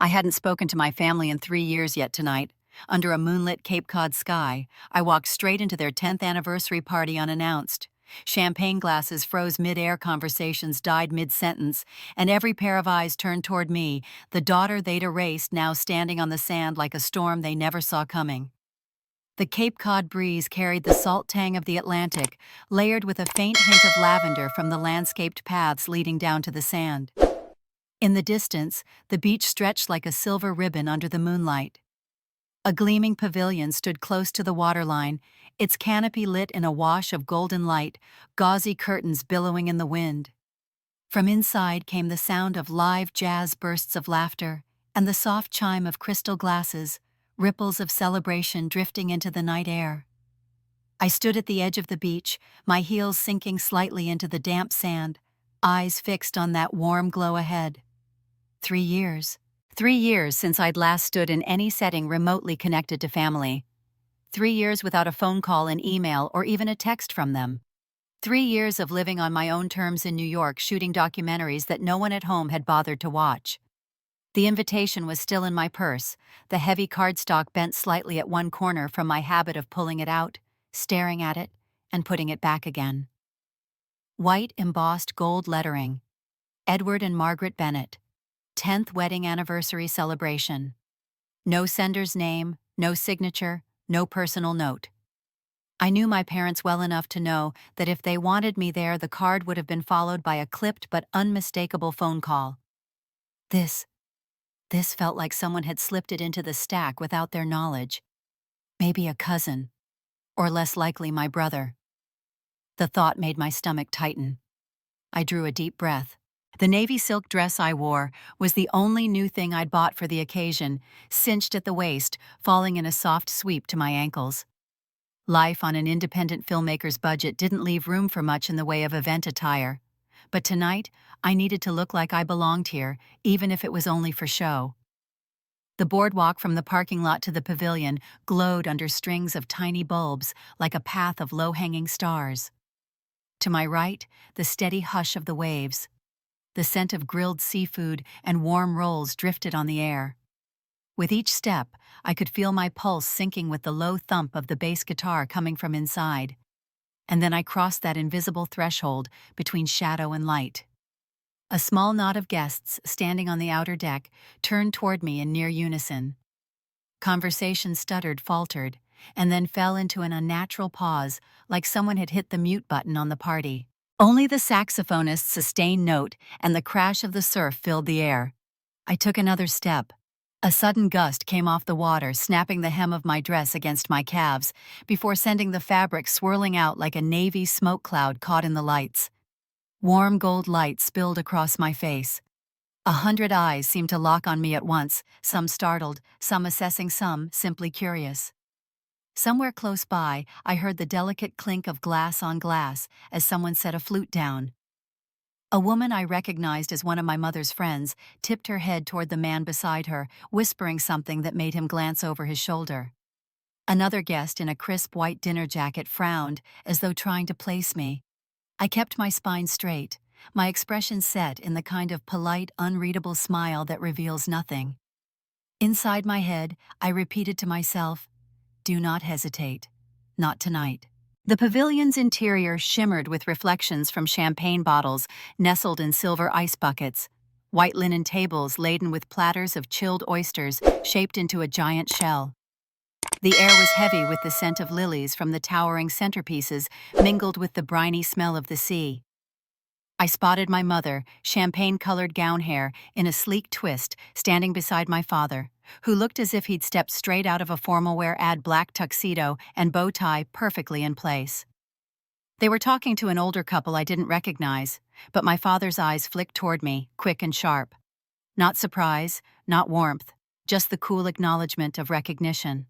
I hadn't spoken to my family in 3 years yet tonight. Under a moonlit Cape Cod sky, I walked straight into their 10th anniversary party unannounced. Champagne glasses froze mid-air, conversations died mid-sentence, and every pair of eyes turned toward me, the daughter they'd erased now standing on the sand like a storm they never saw coming. The Cape Cod breeze carried the salt tang of the Atlantic, layered with a faint hint of lavender from the landscaped paths leading down to the sand. In the distance, the beach stretched like a silver ribbon under the moonlight. A gleaming pavilion stood close to the waterline, its canopy lit in a wash of golden light, gauzy curtains billowing in the wind. From inside came the sound of live jazz bursts of laughter, and the soft chime of crystal glasses, ripples of celebration drifting into the night air. I stood at the edge of the beach, my heels sinking slightly into the damp sand, eyes fixed on that warm glow ahead. 3 years. 3 years since I'd last stood in any setting remotely connected to family. 3 years without a phone call, an email, or even a text from them. 3 years of living on my own terms in New York, shooting documentaries that no one at home had bothered to watch. The invitation was still in my purse, the heavy cardstock bent slightly at one corner from my habit of pulling it out, staring at it, and putting it back again. White embossed gold lettering. Edward and Margaret Bennett. 10th wedding anniversary celebration. No sender's name, no signature, no personal note. I knew my parents well enough to know that if they wanted me there, the card would have been followed by a clipped but unmistakable phone call. This felt like someone had slipped it into the stack without their knowledge. Maybe a cousin, or less likely my brother. The thought made my stomach tighten. I drew a deep breath. The navy silk dress I wore was the only new thing I'd bought for the occasion, cinched at the waist, falling in a soft sweep to my ankles. Life on an independent filmmaker's budget didn't leave room for much in the way of event attire. But tonight, I needed to look like I belonged here, even if it was only for show. The boardwalk from the parking lot to the pavilion glowed under strings of tiny bulbs, like a path of low-hanging stars. To my right, the steady hush of the waves. The scent of grilled seafood and warm rolls drifted on the air. With each step, I could feel my pulse sinking with the low thump of the bass guitar coming from inside. And then I crossed that invisible threshold between shadow and light. A small knot of guests standing on the outer deck turned toward me in near unison. Conversation stuttered, faltered, and then fell into an unnatural pause, like someone had hit the mute button on the party. Only the saxophonist's sustained note and the crash of the surf filled the air. I took another step. A sudden gust came off the water, snapping the hem of my dress against my calves, before sending the fabric swirling out like a navy smoke cloud caught in the lights. Warm gold light spilled across my face. 100 eyes seemed to lock on me at once, some startled, some assessing, some simply curious. Somewhere close by, I heard the delicate clink of glass on glass as someone set a flute down. A woman I recognized as one of my mother's friends tipped her head toward the man beside her, whispering something that made him glance over his shoulder. Another guest in a crisp white dinner jacket frowned, as though trying to place me. I kept my spine straight, my expression set in the kind of polite, unreadable smile that reveals nothing. Inside my head, I repeated to myself, "Do not hesitate. Not tonight." The pavilion's interior shimmered with reflections from champagne bottles nestled in silver ice buckets, white linen tables laden with platters of chilled oysters shaped into a giant shell. The air was heavy with the scent of lilies from the towering centerpieces mingled with the briny smell of the sea. I spotted my mother, champagne-colored gown hair, in a sleek twist, standing beside my father, who looked as if he'd stepped straight out of a formal wear ad, black tuxedo and bow tie perfectly in place. They were talking to an older couple I didn't recognize, but my father's eyes flicked toward me, quick and sharp. Not surprise, not warmth, just the cool acknowledgement of recognition.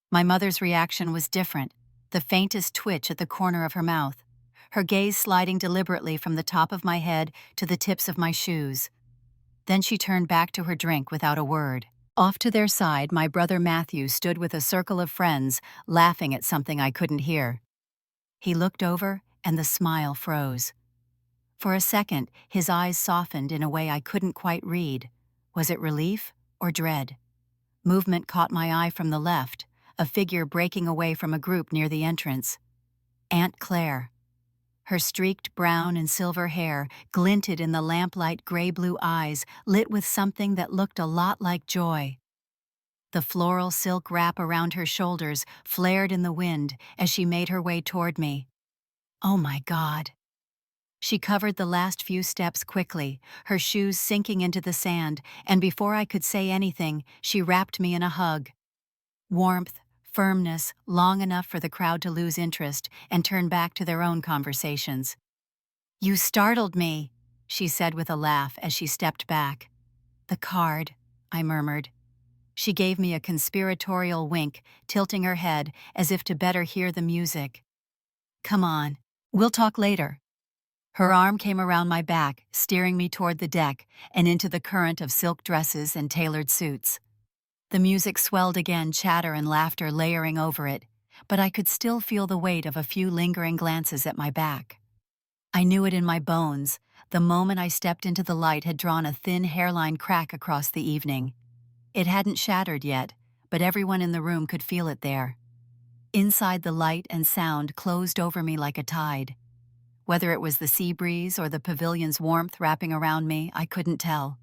My mother's reaction was different, the faintest twitch at the corner of her mouth, her gaze sliding deliberately from the top of my head to the tips of my shoes. Then she turned back to her drink without a word. Off to their side, my brother Matthew stood with a circle of friends, laughing at something I couldn't hear. He looked over, and the smile froze. For a second, his eyes softened in a way I couldn't quite read. Was it relief or dread. Movement caught my eye from the left, a figure breaking away from a group near the entrance. Aunt Claire. Her streaked brown and silver hair glinted in the lamplight gray-blue eyes lit with something that looked a lot like joy. The floral silk wrap around her shoulders flared in the wind as she made her way toward me. Oh my God. She covered the last few steps quickly, her shoes sinking into the sand, and before I could say anything, she wrapped me in a hug. Warmth, firmness, long enough for the crowd to lose interest and turn back to their own conversations. "You startled me," she said with a laugh as she stepped back. "The card," I murmured. She gave me a conspiratorial wink, tilting her head as if to better hear the music. "Come on, we'll talk later." Her arm came around my back, steering me toward the deck and into the current of silk dresses and tailored suits. The music swelled again, chatter and laughter layering over it, but I could still feel the weight of a few lingering glances at my back. I knew it in my bones. The moment I stepped into the light had drawn a thin hairline crack across the evening. It hadn't shattered yet, but everyone in the room could feel it there. Inside, the light and sound closed over me like a tide. Whether it was the sea breeze or the pavilion's warmth wrapping around me, I couldn't tell.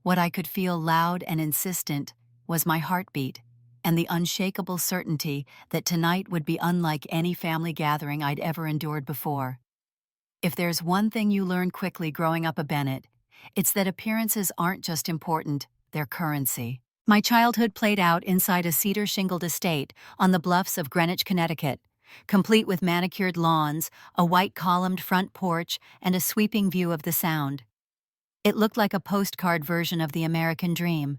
What I could feel loud and insistent was my heartbeat and the unshakable certainty that tonight would be unlike any family gathering I'd ever endured before. If there's one thing you learn quickly growing up a Bennett, it's that appearances aren't just important, they're currency. My childhood played out inside a cedar-shingled estate on the bluffs of Greenwich, Connecticut, complete with manicured lawns, a white columned front porch, and a sweeping view of the Sound. It looked like a postcard version of the American dream.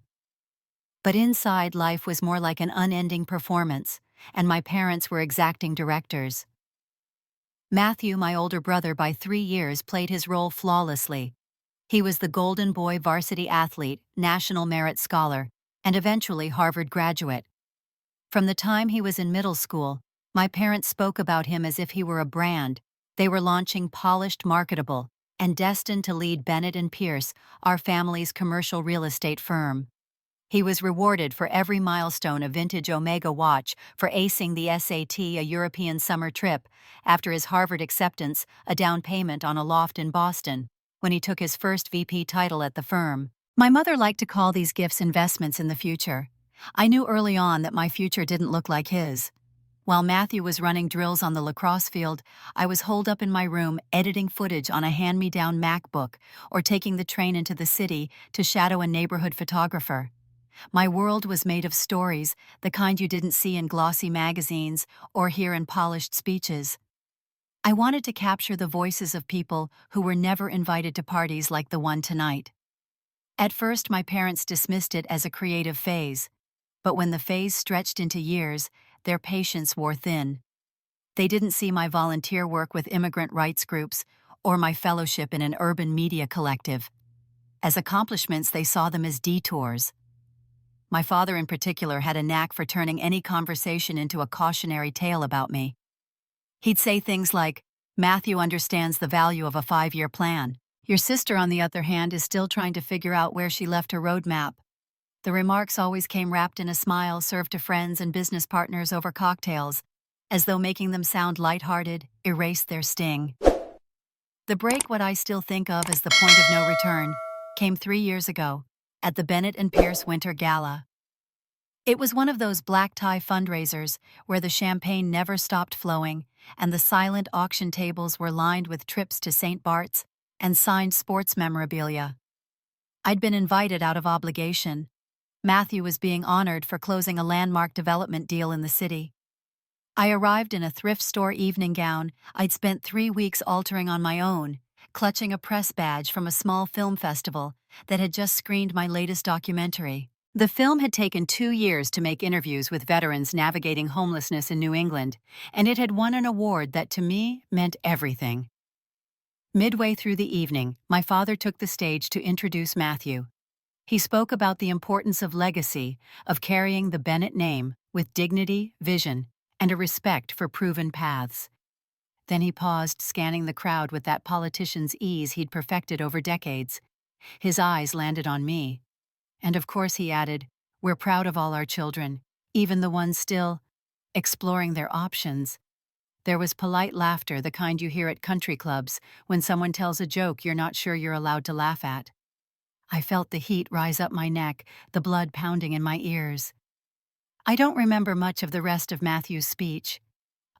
But inside, life was more like an unending performance, and my parents were exacting directors. Matthew, my older brother by 3 years, played his role flawlessly. He was the Golden Boy varsity athlete, National Merit Scholar, and eventually Harvard graduate. From the time he was in middle school, my parents spoke about him as if he were a brand. They were launching polished, marketable, and destined to lead Bennett and Pierce, our family's commercial real estate firm. He was rewarded for every milestone: a vintage Omega watch, for acing the SAT, a European summer trip, after his Harvard acceptance, a down payment on a loft in Boston, when he took his first VP title at the firm. My mother liked to call these gifts investments in the future. I knew early on that my future didn't look like his. While Matthew was running drills on the lacrosse field, I was holed up in my room editing footage on a hand-me-down MacBook or taking the train into the city to shadow a neighborhood photographer. My world was made of stories, the kind you didn't see in glossy magazines or hear in polished speeches. I wanted to capture the voices of people who were never invited to parties like the one tonight. At first, my parents dismissed it as a creative phase, but when the phase stretched into years, their patience wore thin. They didn't see my volunteer work with immigrant rights groups or my fellowship in an urban media collective. As accomplishments, they saw them as detours. My father in particular had a knack for turning any conversation into a cautionary tale about me. He'd say things like, "Matthew understands the value of a 5-year plan. Your sister, on the other hand, is still trying to figure out where she left her roadmap." The remarks always came wrapped in a smile served to friends and business partners over cocktails, as though making them sound lighthearted erased their sting. The break, what I still think of as the point of no return, came 3 years ago, at the Bennett and Pierce Winter Gala. It was one of those black tie fundraisers where the champagne never stopped flowing and the silent auction tables were lined with trips to St. Bart's and signed sports memorabilia. I'd been invited out of obligation. Matthew was being honored for closing a landmark development deal in the city. I arrived in a thrift store evening gown I'd spent 3 weeks altering on my own, clutching a press badge from a small film festival that had just screened my latest documentary. The film had taken 2 years to make interviews with veterans navigating homelessness in New England, and it had won an award that to me meant everything. Midway through the evening, my father took the stage to introduce Matthew. He spoke about the importance of legacy, of carrying the Bennett name with dignity, vision, and a respect for proven paths. Then he paused, scanning the crowd with that politician's ease he'd perfected over decades. His eyes landed on me. And of course, he added, we're proud of all our children, even the ones still exploring their options. There was polite laughter, the kind you hear at country clubs when someone tells a joke you're not sure you're allowed to laugh at. I felt the heat rise up my neck, the blood pounding in my ears. I don't remember much of the rest of Matthew's speech.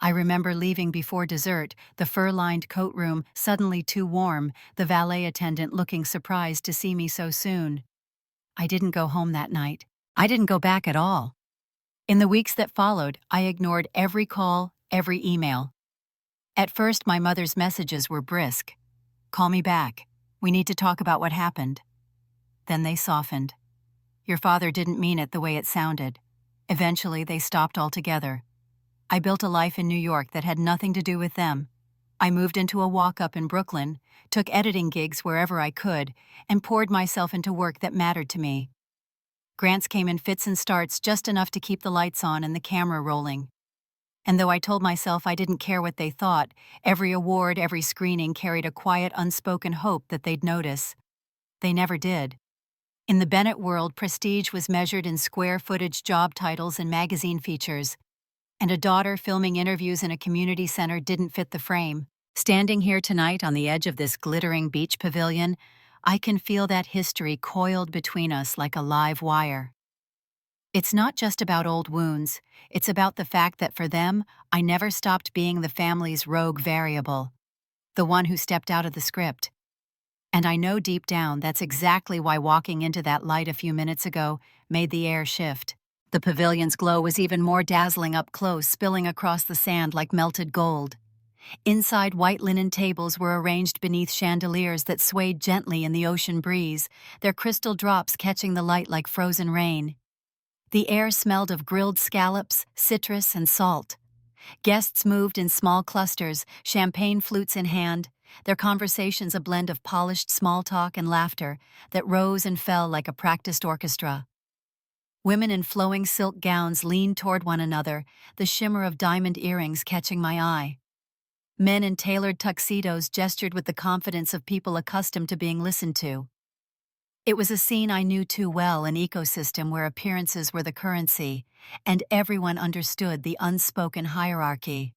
I remember leaving before dessert, the fur-lined coat room suddenly too warm, the valet attendant looking surprised to see me so soon. I didn't go home that night. I didn't go back at all. In the weeks that followed, I ignored every call, every email. At first, my mother's messages were brisk. Call me back. We need to talk about what happened. Then they softened. Your father didn't mean it the way it sounded. Eventually, they stopped altogether. I built a life in New York that had nothing to do with them. I moved into a walk-up in Brooklyn, took editing gigs wherever I could, and poured myself into work that mattered to me. Grants came in fits and starts, just enough to keep the lights on and the camera rolling. And though I told myself I didn't care what they thought, every award, every screening carried a quiet, unspoken hope that they'd notice. They never did. In the Bennett world, prestige was measured in square-footage job titles and magazine features, and a daughter filming interviews in a community center didn't fit the frame. Standing here tonight on the edge of this glittering beach pavilion, I can feel that history coiled between us like a live wire. It's not just about old wounds, it's about the fact that for them, I never stopped being the family's rogue variable, the one who stepped out of the script. And I know deep down that's exactly why walking into that light a few minutes ago made the air shift. The pavilion's glow was even more dazzling up close, spilling across the sand like melted gold. Inside, white linen tables were arranged beneath chandeliers that swayed gently in the ocean breeze, their crystal drops catching the light like frozen rain. The air smelled of grilled scallops, citrus, and salt. Guests moved in small clusters, champagne flutes in hand, their conversations a blend of polished small talk and laughter that rose and fell like a practiced orchestra. Women in flowing silk gowns leaned toward one another, the shimmer of diamond earrings catching my eye. Men in tailored tuxedos gestured with the confidence of people accustomed to being listened to. It was a scene I knew too well, an ecosystem where appearances were the currency, and everyone understood the unspoken hierarchy.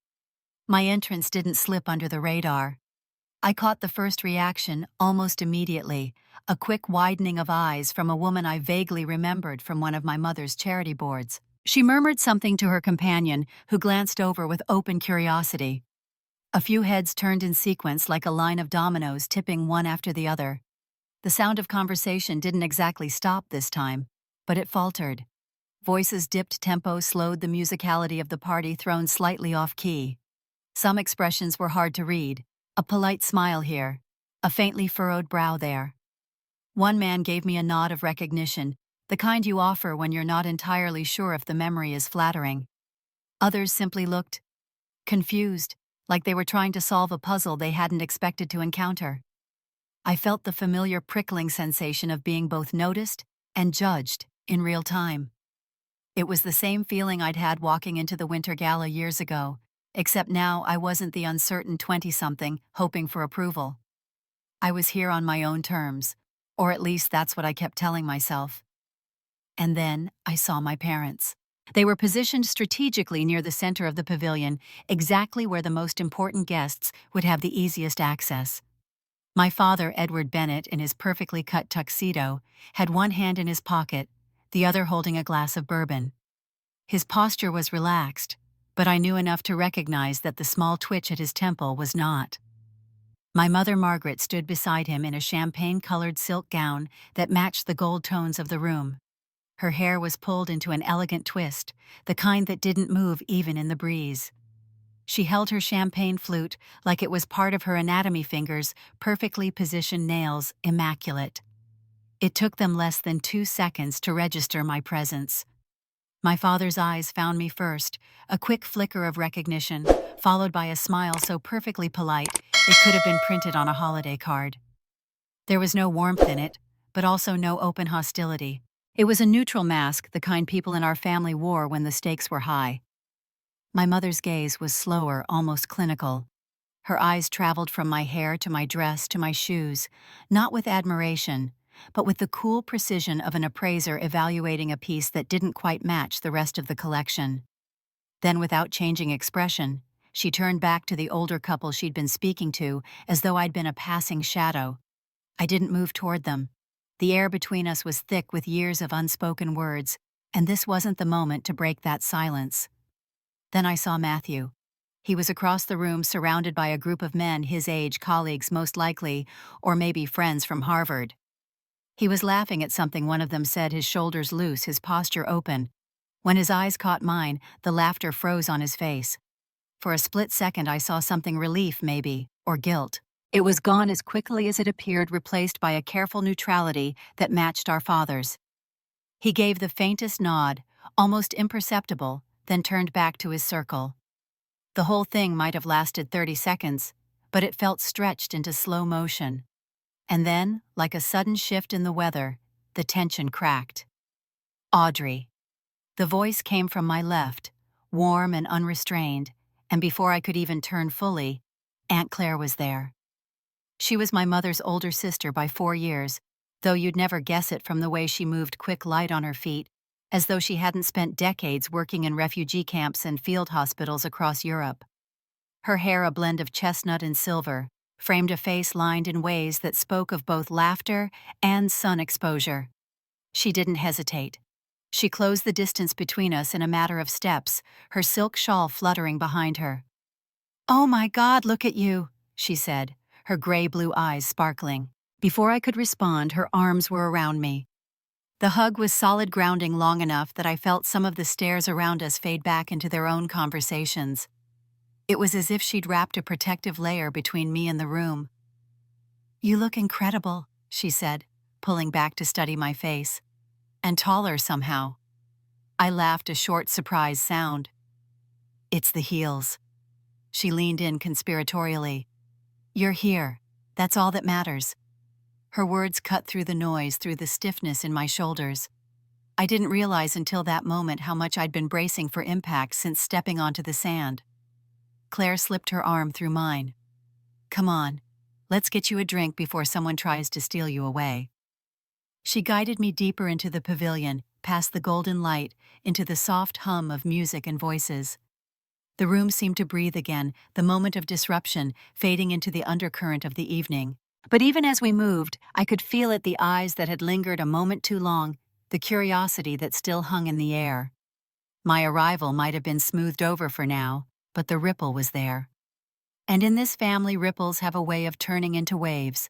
My entrance didn't slip under the radar. I caught the first reaction almost immediately, a quick widening of eyes from a woman I vaguely remembered from one of my mother's charity boards. She murmured something to her companion, who glanced over with open curiosity. A few heads turned in sequence like a line of dominoes tipping one after the other. The sound of conversation didn't exactly stop this time, but it faltered. Voices dipped, tempo slowed, the musicality of the party thrown slightly off key. Some expressions were hard to read. A polite smile here, a faintly furrowed brow there. One man gave me a nod of recognition, the kind you offer when you're not entirely sure if the memory is flattering. Others simply looked confused, like they were trying to solve a puzzle they hadn't expected to encounter. I felt the familiar prickling sensation of being both noticed and judged in real time. It was the same feeling I'd had walking into the Winter Gala years ago, except now I wasn't the uncertain 20-something hoping for approval. I was here on my own terms, or at least that's what I kept telling myself. And then I saw my parents. They were positioned strategically near the center of the pavilion, exactly where the most important guests would have the easiest access. My father, Edward Bennett, in his perfectly cut tuxedo, had one hand in his pocket, the other holding a glass of bourbon. His posture was relaxed, but I knew enough to recognize that the small twitch at his temple was not. My mother, Margaret, stood beside him in a champagne-colored silk gown that matched the gold tones of the room. Her hair was pulled into an elegant twist, the kind that didn't move even in the breeze. She held her champagne flute like it was part of her anatomy, fingers, perfectly positioned nails, immaculate. It took them less than 2 seconds to register my presence. My father's eyes found me first, a quick flicker of recognition, followed by a smile so perfectly polite it could have been printed on a holiday card. There was no warmth in it, but also no open hostility. It was a neutral mask, the kind people in our family wore when the stakes were high. My mother's gaze was slower, almost clinical. Her eyes traveled from my hair to my dress to my shoes, not with admiration, but with the cool precision of an appraiser evaluating a piece that didn't quite match the rest of the collection. Then, without changing expression, she turned back to the older couple she'd been speaking to as though I'd been a passing shadow. I didn't move toward them. The air between us was thick with years of unspoken words, and this wasn't the moment to break that silence. Then I saw Matthew. He was across the room surrounded by a group of men his age, colleagues most likely, or maybe friends from Harvard. He was laughing at something one of them said, his shoulders loose, his posture open. When his eyes caught mine, the laughter froze on his face. For a split second I saw something, relief maybe, or guilt. It was gone as quickly as it appeared, replaced by a careful neutrality that matched our father's. He gave the faintest nod, almost imperceptible, then turned back to his circle. The whole thing might have lasted 30 seconds, but it felt stretched into slow motion. And then, like a sudden shift in the weather, the tension cracked. Audrey. The voice came from my left, warm and unrestrained, and before I could even turn fully, Aunt Claire was there. She was my mother's older sister by 4 years, though you'd never guess it from the way she moved quick, light on her feet, as though she hadn't spent decades working in refugee camps and field hospitals across Europe. Her hair, a blend of chestnut and silver, framed a face lined in ways that spoke of both laughter and sun exposure. She didn't hesitate. She closed the distance between us in a matter of steps, her silk shawl fluttering behind her. "Oh my God, look at you," she said, her gray-blue eyes sparkling. Before I could respond, her arms were around me. The hug was solid grounding long enough that I felt some of the stares around us fade back into their own conversations. It was as if she'd wrapped a protective layer between me and the room. "You look incredible," she said, pulling back to study my face. "And taller somehow." I laughed, a short, surprised sound. "It's the heels." She leaned in conspiratorially. "You're here. That's all that matters." Her words cut through the noise, through the stiffness in my shoulders. I didn't realize until that moment how much I'd been bracing for impact since stepping onto the sand. Claire slipped her arm through mine. "Come on, let's get you a drink before someone tries to steal you away." She guided me deeper into the pavilion, past the golden light, into the soft hum of music and voices. The room seemed to breathe again, the moment of disruption fading into the undercurrent of the evening. But even as we moved, I could feel it, the eyes that had lingered a moment too long, the curiosity that still hung in the air. My arrival might have been smoothed over for now, but the ripple was there. And in this family, ripples have a way of turning into waves.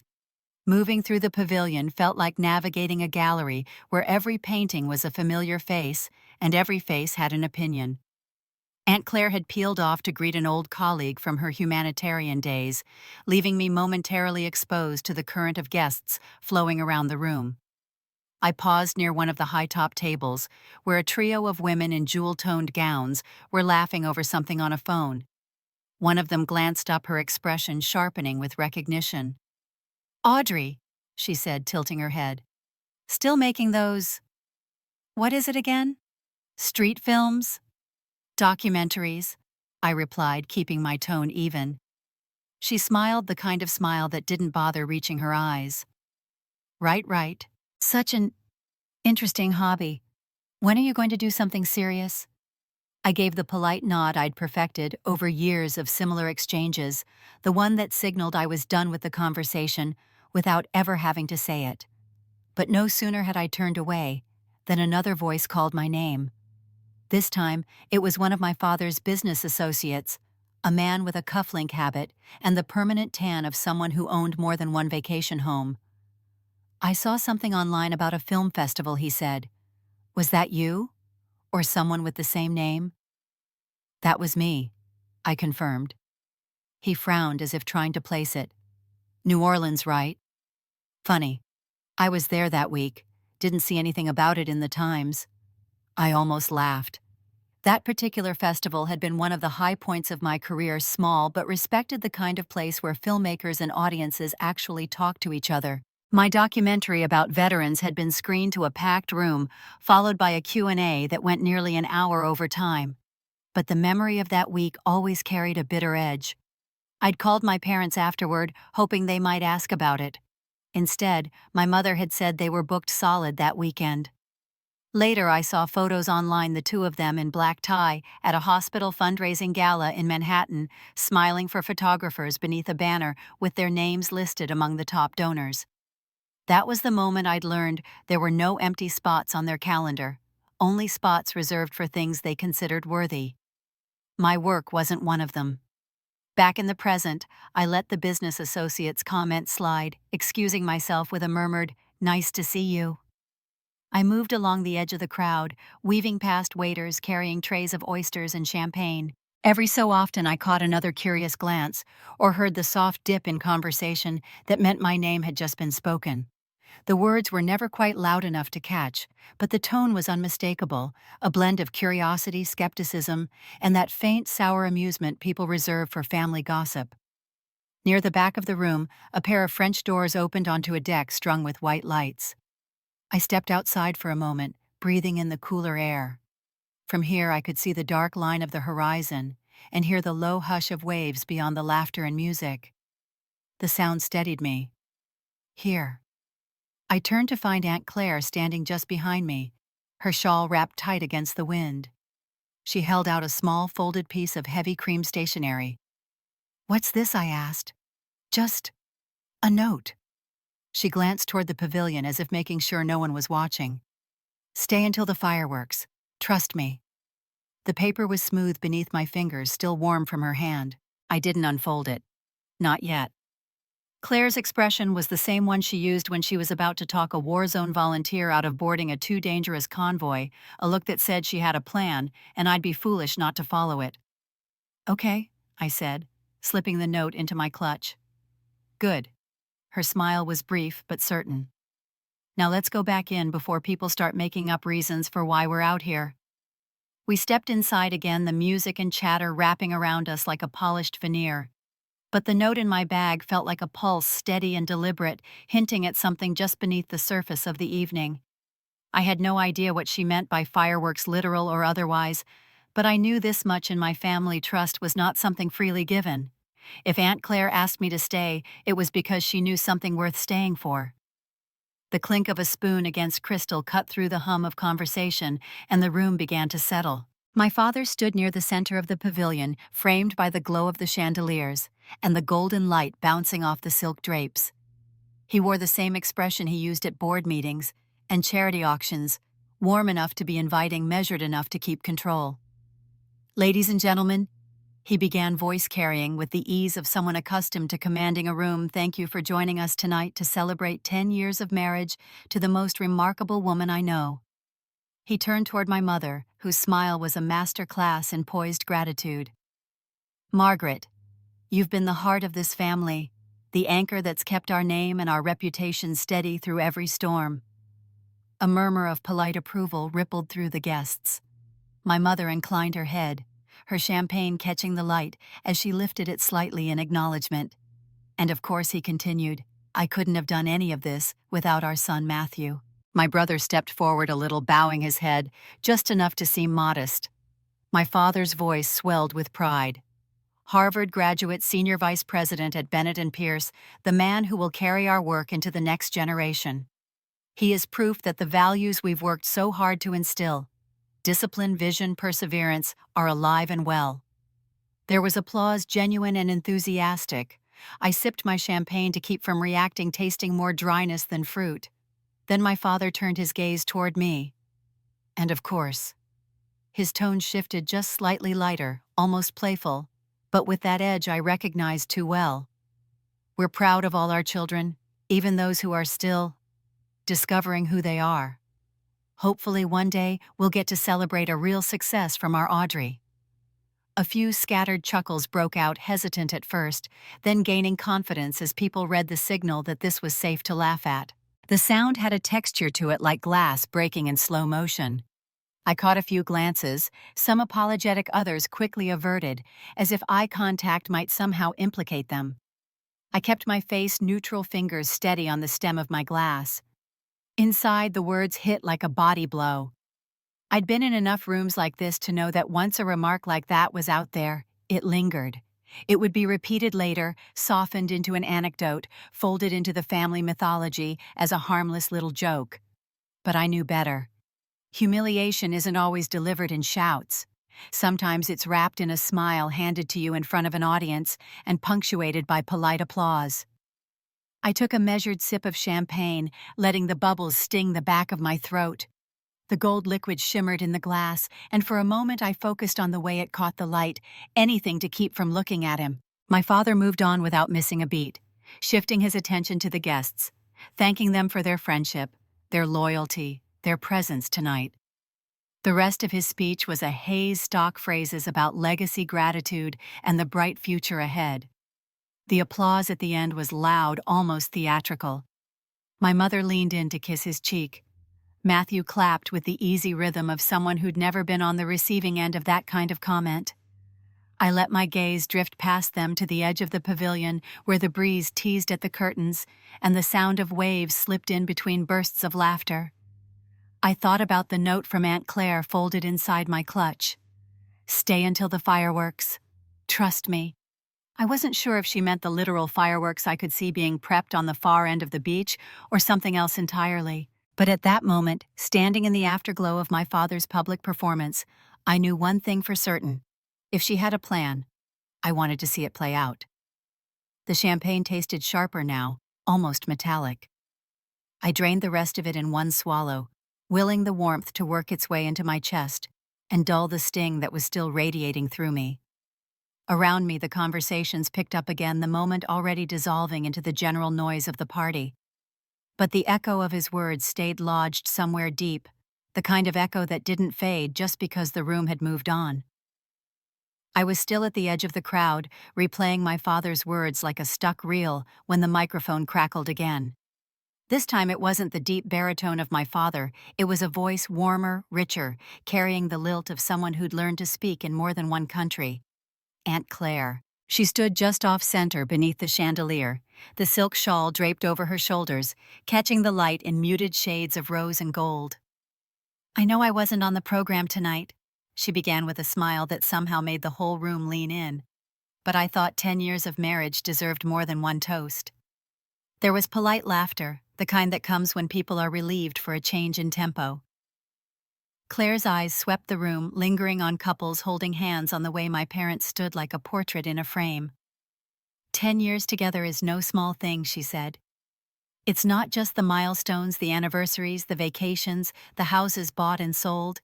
Moving through the pavilion felt like navigating a gallery where every painting was a familiar face, and every face had an opinion. Aunt Claire had peeled off to greet an old colleague from her humanitarian days, leaving me momentarily exposed to the current of guests flowing around the room. I paused near one of the high-top tables, where a trio of women in jewel-toned gowns were laughing over something on a phone. One of them glanced up, her expression sharpening with recognition. "Audrey," she said, tilting her head. "Still making those... what is it again? Street films? Documentaries?" I replied, keeping my tone even. She smiled, the kind of smile that didn't bother reaching her eyes. Right. Such an interesting hobby. When are you going to do something serious?" I gave the polite nod I'd perfected over years of similar exchanges, the one that signaled I was done with the conversation without ever having to say it. But no sooner had I turned away than another voice called my name. This time, it was one of my father's business associates, a man with a cufflink habit and the permanent tan of someone who owned more than one vacation home. "I saw something online about a film festival," he said. "Was that you? Or someone with the same name?" "That was me," I confirmed. He frowned as if trying to place it. "New Orleans, right?" "Funny. I was there that week. Didn't see anything about it in the Times." I almost laughed. That particular festival had been one of the high points of my career, small but respected, the kind of place where filmmakers and audiences actually talk to each other. My documentary about veterans had been screened to a packed room, followed by a Q&A that went nearly an hour over time. But the memory of that week always carried a bitter edge. I'd called my parents afterward, hoping they might ask about it. Instead, my mother had said they were booked solid that weekend. Later, I saw photos online, the two of them in black tie at a hospital fundraising gala in Manhattan, smiling for photographers beneath a banner with their names listed among the top donors. That was the moment I'd learned there were no empty spots on their calendar, only spots reserved for things they considered worthy. My work wasn't one of them. Back in the present, I let the business associate's comment slide, excusing myself with a murmured, "Nice to see you." I moved along the edge of the crowd, weaving past waiters carrying trays of oysters and champagne. Every so often I caught another curious glance, or heard the soft dip in conversation that meant my name had just been spoken. The words were never quite loud enough to catch, but the tone was unmistakable, a blend of curiosity, skepticism, and that faint, sour amusement people reserve for family gossip. Near the back of the room, a pair of French doors opened onto a deck strung with white lights. I stepped outside for a moment, breathing in the cooler air. From here I could see the dark line of the horizon and hear the low hush of waves beyond the laughter and music. The sound steadied me. Here. I turned to find Aunt Claire standing just behind me, her shawl wrapped tight against the wind. She held out a small folded piece of heavy cream stationery. "What's this?" I asked. "Just a note." She glanced toward the pavilion as if making sure no one was watching. "Stay until the fireworks. Trust me." The paper was smooth beneath my fingers, still warm from her hand. I didn't unfold it. Not yet. Claire's expression was the same one she used when she was about to talk a war zone volunteer out of boarding a too dangerous convoy, a look that said she had a plan, and I'd be foolish not to follow it. "Okay," I said, slipping the note into my clutch. "Good." Her smile was brief but certain. "Now let's go back in before people start making up reasons for why we're out here." We stepped inside again, the music and chatter wrapping around us like a polished veneer. But the note in my bag felt like a pulse, steady and deliberate, hinting at something just beneath the surface of the evening. I had no idea what she meant by fireworks, literal or otherwise, but I knew this much: in my family, trust was not something freely given. If Aunt Claire asked me to stay, it was because she knew something worth staying for. The clink of a spoon against crystal cut through the hum of conversation, and the room began to settle. My father stood near the center of the pavilion, framed by the glow of the chandeliers, and the golden light bouncing off the silk drapes. He wore the same expression he used at board meetings and charity auctions, warm enough to be inviting, measured enough to keep control. "Ladies and gentlemen," he began, voice carrying with the ease of someone accustomed to commanding a room, "thank you for joining us tonight to celebrate 10 years of marriage to the most remarkable woman I know." He turned toward my mother, whose smile was a master class in poised gratitude. "Margaret, you've been the heart of this family, the anchor that's kept our name and our reputation steady through every storm." A murmur of polite approval rippled through the guests. My mother inclined her head, her champagne catching the light as she lifted it slightly in acknowledgement. "And of course," he continued, "I couldn't have done any of this without our son Matthew." My brother stepped forward a little, bowing his head, just enough to seem modest. My father's voice swelled with pride. "Harvard graduate, senior vice president at Bennett and Pierce, the man who will carry our work into the next generation. He is proof that the values we've worked so hard to instill, discipline, vision, perseverance, are alive and well." There was applause, genuine and enthusiastic. I sipped my champagne to keep from reacting, tasting more dryness than fruit. Then my father turned his gaze toward me. "And of course." His tone shifted just slightly lighter, almost playful, but with that edge I recognized too well. "We're proud of all our children, even those who are still discovering who they are. Hopefully one day we'll get to celebrate a real success from our Audrey." A few scattered chuckles broke out, hesitant at first, then gaining confidence as people read the signal that this was safe to laugh at. The sound had a texture to it, like glass breaking in slow motion. I caught a few glances, some apologetic, others quickly averted, as if eye contact might somehow implicate them. I kept my face neutral, fingers steady on the stem of my glass. Inside, the words hit like a body blow. I'd been in enough rooms like this to know that once a remark like that was out there, it lingered. It would be repeated later, softened into an anecdote, folded into the family mythology as a harmless little joke. But I knew better. Humiliation isn't always delivered in shouts. Sometimes it's wrapped in a smile handed to you in front of an audience and punctuated by polite applause. I took a measured sip of champagne, letting the bubbles sting the back of my throat. The gold liquid shimmered in the glass, and for a moment I focused on the way it caught the light, anything to keep from looking at him. My father moved on without missing a beat, shifting his attention to the guests, thanking them for their friendship, their loyalty, their presence tonight. The rest of his speech was a haze stock phrases about legacy gratitude and the bright future ahead. The applause at the end was loud, almost theatrical. My mother leaned in to kiss his cheek. Matthew clapped with the easy rhythm of someone who'd never been on the receiving end of that kind of comment. I let my gaze drift past them to the edge of the pavilion where the breeze teased at the curtains and the sound of waves slipped in between bursts of laughter. I thought about the note from Aunt Claire folded inside my clutch. Stay until the fireworks. Trust me. I wasn't sure if she meant the literal fireworks I could see being prepped on the far end of the beach or something else entirely. But at that moment, standing in the afterglow of my father's public performance, I knew one thing for certain. If she had a plan, I wanted to see it play out. The champagne tasted sharper now, almost metallic. I drained the rest of it in one swallow, willing the warmth to work its way into my chest and dull the sting that was still radiating through me. Around me, the conversations picked up again, the moment already dissolving into the general noise of the party. But the echo of his words stayed lodged somewhere deep, the kind of echo that didn't fade just because the room had moved on. I was still at the edge of the crowd, replaying my father's words like a stuck reel when the microphone crackled again. This time it wasn't the deep baritone of my father, it was a voice warmer, richer, carrying the lilt of someone who'd learned to speak in more than one country. Aunt Claire. She stood just off-center beneath the chandelier, the silk shawl draped over her shoulders, catching the light in muted shades of rose and gold. "I know I wasn't on the program tonight," she began with a smile that somehow made the whole room lean in. "But I thought 10 years of marriage deserved more than one toast." There was polite laughter, the kind that comes when people are relieved for a change in tempo. Claire's eyes swept the room, lingering on couples holding hands on the way my parents stood like a portrait in a frame. 10 years together is no small thing, she said. It's not just the milestones, the anniversaries, the vacations, the houses bought and sold.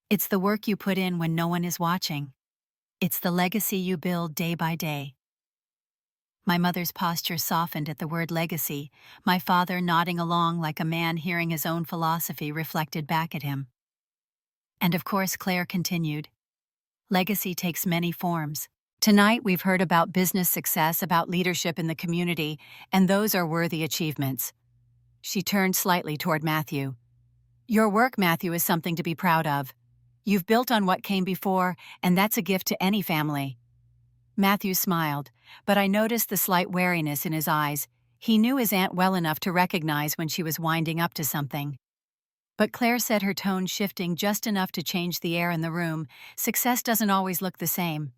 It's the work you put in when no one is watching. It's the legacy you build day by day. My mother's posture softened at the word legacy, my father nodding along like a man hearing his own philosophy reflected back at him. And of course, Claire continued, legacy takes many forms. Tonight we've heard about business success, about leadership in the community, and those are worthy achievements. She turned slightly toward Matthew. Your work, Matthew, is something to be proud of. You've built on what came before, and that's a gift to any family. Matthew smiled, but I noticed the slight wariness in his eyes. He knew his aunt well enough to recognize when she was winding up to something. But Claire said, her tone shifting just enough to change the air in the room, success doesn't always look the same.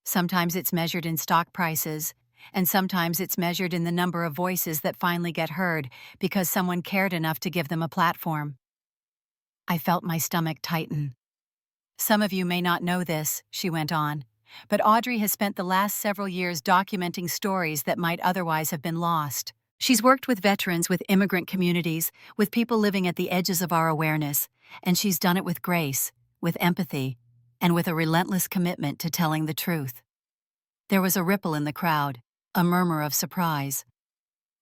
Sometimes it's measured in stock prices, and sometimes it's measured in the number of voices that finally get heard because someone cared enough to give them a platform. I felt my stomach tighten. Some of you may not know this, she went on, but Audrey has spent the last several years documenting stories that might otherwise have been lost. She's worked with veterans, with immigrant communities, with people living at the edges of our awareness, and she's done it with grace, with empathy, and with a relentless commitment to telling the truth. There was a ripple in the crowd, a murmur of surprise.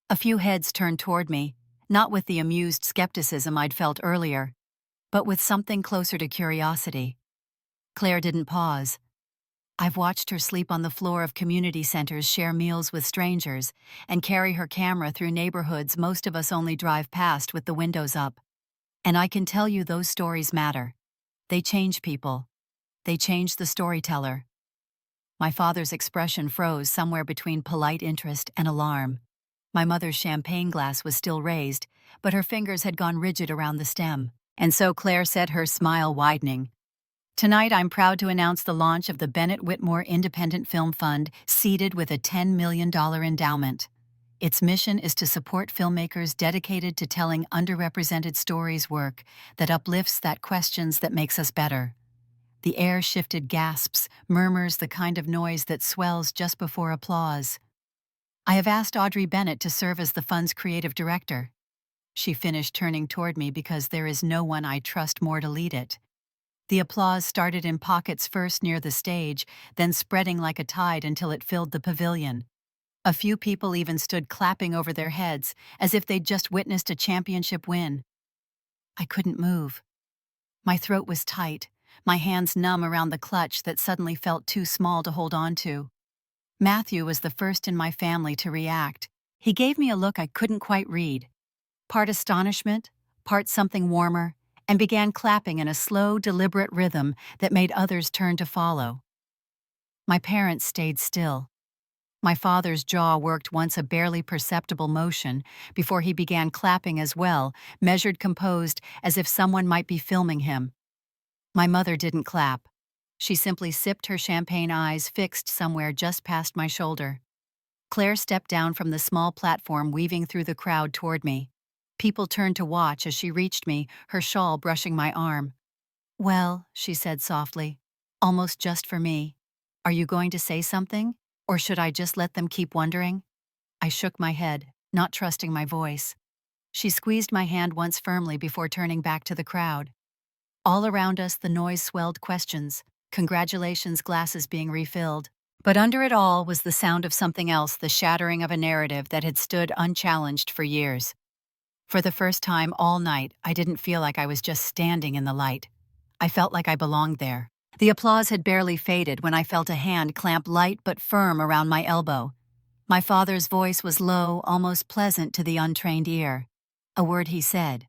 A few heads turned toward me, not with the amused skepticism I'd felt earlier, but with something closer to curiosity. Claire didn't pause. I've watched her sleep on the floor of community centers, share meals with strangers, and carry her camera through neighborhoods most of us only drive past with the windows up. And I can tell you those stories matter. They change people. They change the storyteller. My father's expression froze somewhere between polite interest and alarm. My mother's champagne glass was still raised, but her fingers had gone rigid around the stem. And so Claire said, her smile widening, Tonight, I'm proud to announce the launch of the Bennett Whitmore Independent Film Fund, seeded with a $10 million endowment. Its mission is to support filmmakers dedicated to telling underrepresented stories work that uplifts, that questions, that makes us better. The air shifted gasps, murmurs, the kind of noise that swells just before applause. I have asked Audrey Bennett to serve as the fund's creative director. She finished, turning toward me, because there is no one I trust more to lead it. The applause started in pockets, first near the stage, then spreading like a tide until it filled the pavilion. A few people even stood clapping over their heads, as if they'd just witnessed a championship win. I couldn't move. My throat was tight, my hands numb around the clutch that suddenly felt too small to hold on to. Matthew was the first in my family to react. He gave me a look I couldn't quite read, part astonishment, part something warmer, and began clapping in a slow, deliberate rhythm that made others turn to follow. My parents stayed still. My father's jaw worked once a barely perceptible motion before he began clapping as well, measured, composed, as if someone might be filming him. My mother didn't clap. She simply sipped, her champagne eyes fixed somewhere just past my shoulder. Claire stepped down from the small platform, weaving through the crowd toward me. People turned to watch as she reached me, her shawl brushing my arm. "Well," she said softly, "almost just for me. Are you going to say something? Or should I just let them keep wondering?" I shook my head, not trusting my voice. She squeezed my hand once firmly before turning back to the crowd. All around us, the noise swelled, questions, congratulations, glasses being refilled. But under it all was the sound of something else, the shattering of a narrative that had stood unchallenged for years. For the first time all night, I didn't feel like I was just standing in the light. I felt like I belonged there. The applause had barely faded when I felt a hand clamp light but firm around my elbow. My father's voice was low, almost pleasant to the untrained ear. A word he said.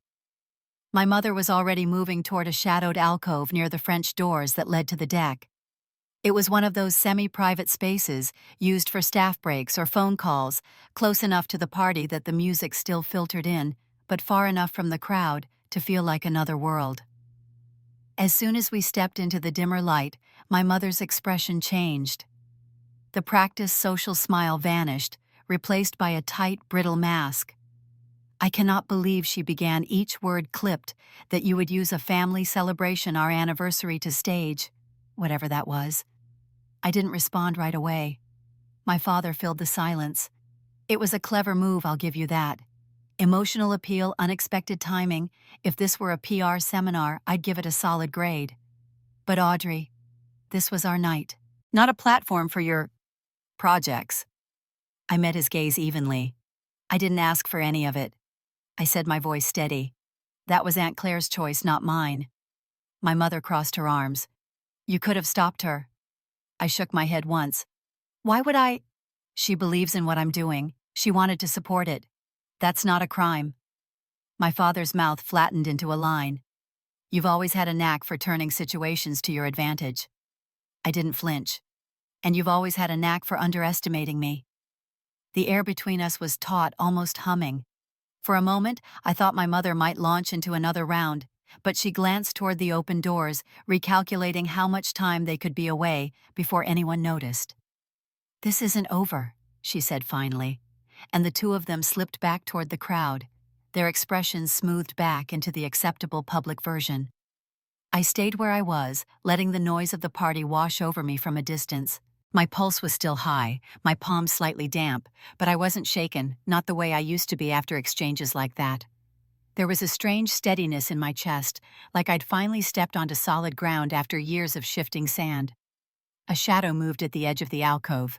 My mother was already moving toward a shadowed alcove near the French doors that led to the deck. It was one of those semi-private spaces used for staff breaks or phone calls, close enough to the party that the music still filtered in, but far enough from the crowd to feel like another world. As soon as we stepped into the dimmer light, my mother's expression changed. The practiced social smile vanished, replaced by a tight, brittle mask. "I cannot believe," she began, each word clipped, "that you would use a family celebration, our anniversary, to stage," whatever that was. I didn't respond right away. My father filled the silence. "It was a clever move, I'll give you that. Emotional appeal, unexpected timing. If this were a PR seminar, I'd give it a solid grade. But Audrey, this was our night. Not a platform for your projects." I met his gaze evenly. "I didn't ask for any of it," I said, my voice steady. "That was Aunt Claire's choice, not mine." My mother crossed her arms. "You could have stopped her." I shook my head once. "Why would I?" "She believes in what I'm doing. She wanted to support it. That's not a crime." My father's mouth flattened into a line. "You've always had a knack for turning situations to your advantage." I didn't flinch. "And you've always had a knack for underestimating me." The air between us was taut, almost humming. For a moment, I thought my mother might launch into another round, but she glanced toward the open doors, recalculating how much time they could be away before anyone noticed. "This isn't over," she said finally, and the two of them slipped back toward the crowd, their expressions smoothed back into the acceptable public version. I stayed where I was, letting the noise of the party wash over me from a distance. My pulse was still high, my palms slightly damp, but I wasn't shaken, not the way I used to be after exchanges like that. There was a strange steadiness in my chest, like I'd finally stepped onto solid ground after years of shifting sand. A shadow moved at the edge of the alcove.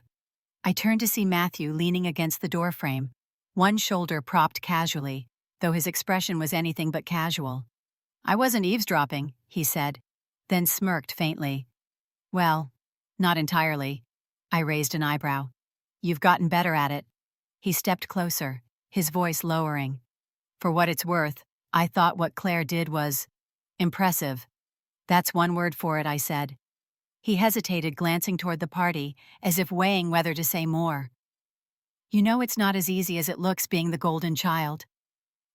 I turned to see Matthew leaning against the doorframe, one shoulder propped casually, though his expression was anything but casual. "I wasn't eavesdropping," he said, then smirked faintly. "Well, not entirely." I raised an eyebrow. "You've gotten better at it." He stepped closer, his voice lowering. "For what it's worth, I thought what Claire did was impressive." "That's one word for it," I said. He hesitated, glancing toward the party, as if weighing whether to say more. "You know, it's not as easy as it looks being the golden child.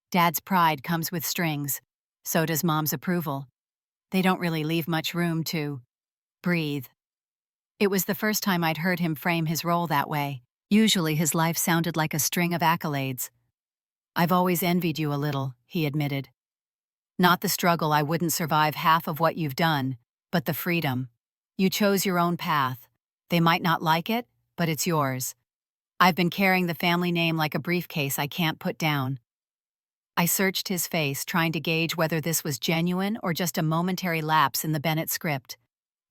Dad's pride comes with strings. So does Mom's approval. They don't really leave much room to breathe. It was the first time I'd heard him frame his role that way. Usually his life sounded like a string of accolades. "I've always envied you a little," he admitted. "Not the struggle, I wouldn't survive half of what you've done, but the freedom. You chose your own path. They might not like it, but it's yours. I've been carrying the family name like a briefcase I can't put down." I searched his face, trying to gauge whether this was genuine or just a momentary lapse in the Bennett script.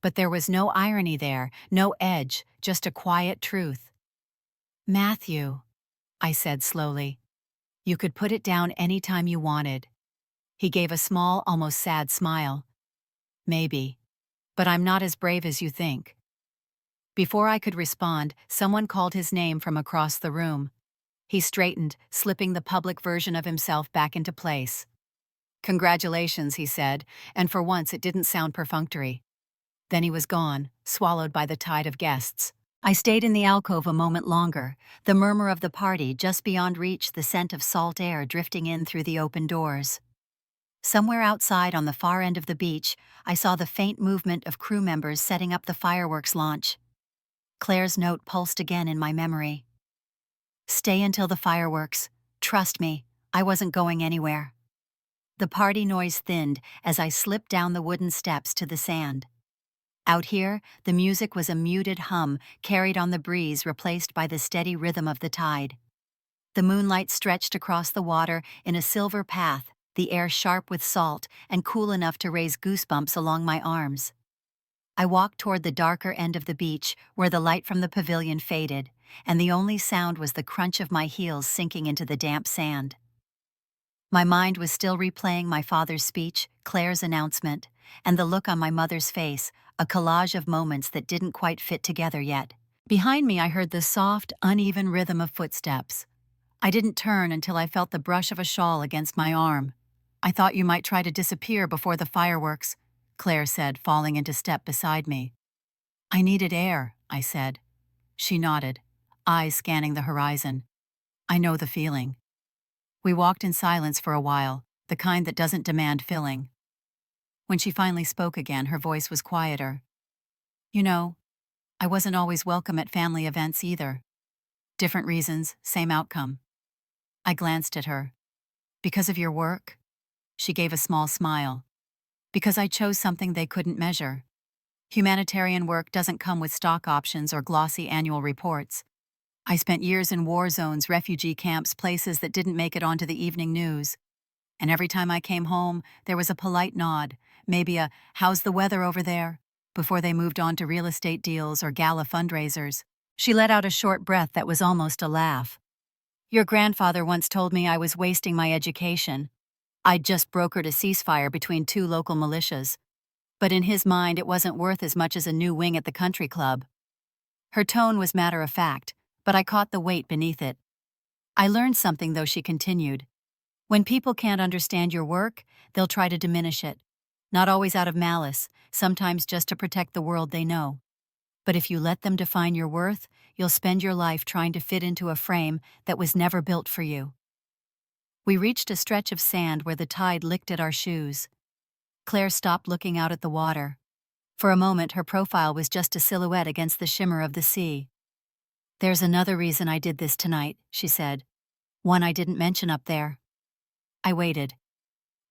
But there was no irony there, no edge, just a quiet truth. "Matthew," I said slowly, "you could put it down any time you wanted." He gave a small, almost sad smile. "Maybe. But I'm not as brave as you think." Before I could respond, someone called his name from across the room. He straightened, slipping the public version of himself back into place. "Congratulations," he said, and for once it didn't sound perfunctory. Then he was gone, swallowed by the tide of guests. I stayed in the alcove a moment longer, the murmur of the party just beyond reach, the scent of salt air drifting in through the open doors. Somewhere outside on the far end of the beach, I saw the faint movement of crew members setting up the fireworks launch. Claire's note pulsed again in my memory. "Stay until the fireworks. Trust me, I wasn't going anywhere." The party noise thinned as I slipped down the wooden steps to the sand. Out here, the music was a muted hum carried on the breeze, replaced by the steady rhythm of the tide. The moonlight stretched across the water in a silver path, the air sharp with salt and cool enough to raise goosebumps along my arms. I walked toward the darker end of the beach, where the light from the pavilion faded, and the only sound was the crunch of my heels sinking into the damp sand. My mind was still replaying my father's speech, Claire's announcement, and the look on my mother's face, a collage of moments that didn't quite fit together yet. Behind me, I heard the soft, uneven rhythm of footsteps. I didn't turn until I felt the brush of a shawl against my arm. "I thought you might try to disappear before the fireworks," Claire said, falling into step beside me. "I needed air," I said. She nodded, eyes scanning the horizon. "I know the feeling." We walked in silence for a while, the kind that doesn't demand filling. When she finally spoke again, her voice was quieter. "You know, I wasn't always welcome at family events either. Different reasons, same outcome." I glanced at her. "Because of your work?" She gave a small smile. "Because I chose something they couldn't measure. Humanitarian work doesn't come with stock options or glossy annual reports. I spent years in war zones, refugee camps, places that didn't make it onto the evening news. And every time I came home, there was a polite nod, maybe a 'how's the weather over there?' before they moved on to real estate deals or gala fundraisers." She let out a short breath that was almost a laugh. "Your grandfather once told me I was wasting my education. I'd just brokered a ceasefire between two local militias. But in his mind, it wasn't worth as much as a new wing at the country club." Her tone was matter of fact, but I caught the weight beneath it. "I learned something, though," she continued. "When people can't understand your work, they'll try to diminish it. Not always out of malice, sometimes just to protect the world they know. But if you let them define your worth, you'll spend your life trying to fit into a frame that was never built for you." We reached a stretch of sand where the tide licked at our shoes. Claire stopped, looking out at the water. For a moment, her profile was just a silhouette against the shimmer of the sea. "There's another reason I did this tonight," she said. "One I didn't mention up there." I waited.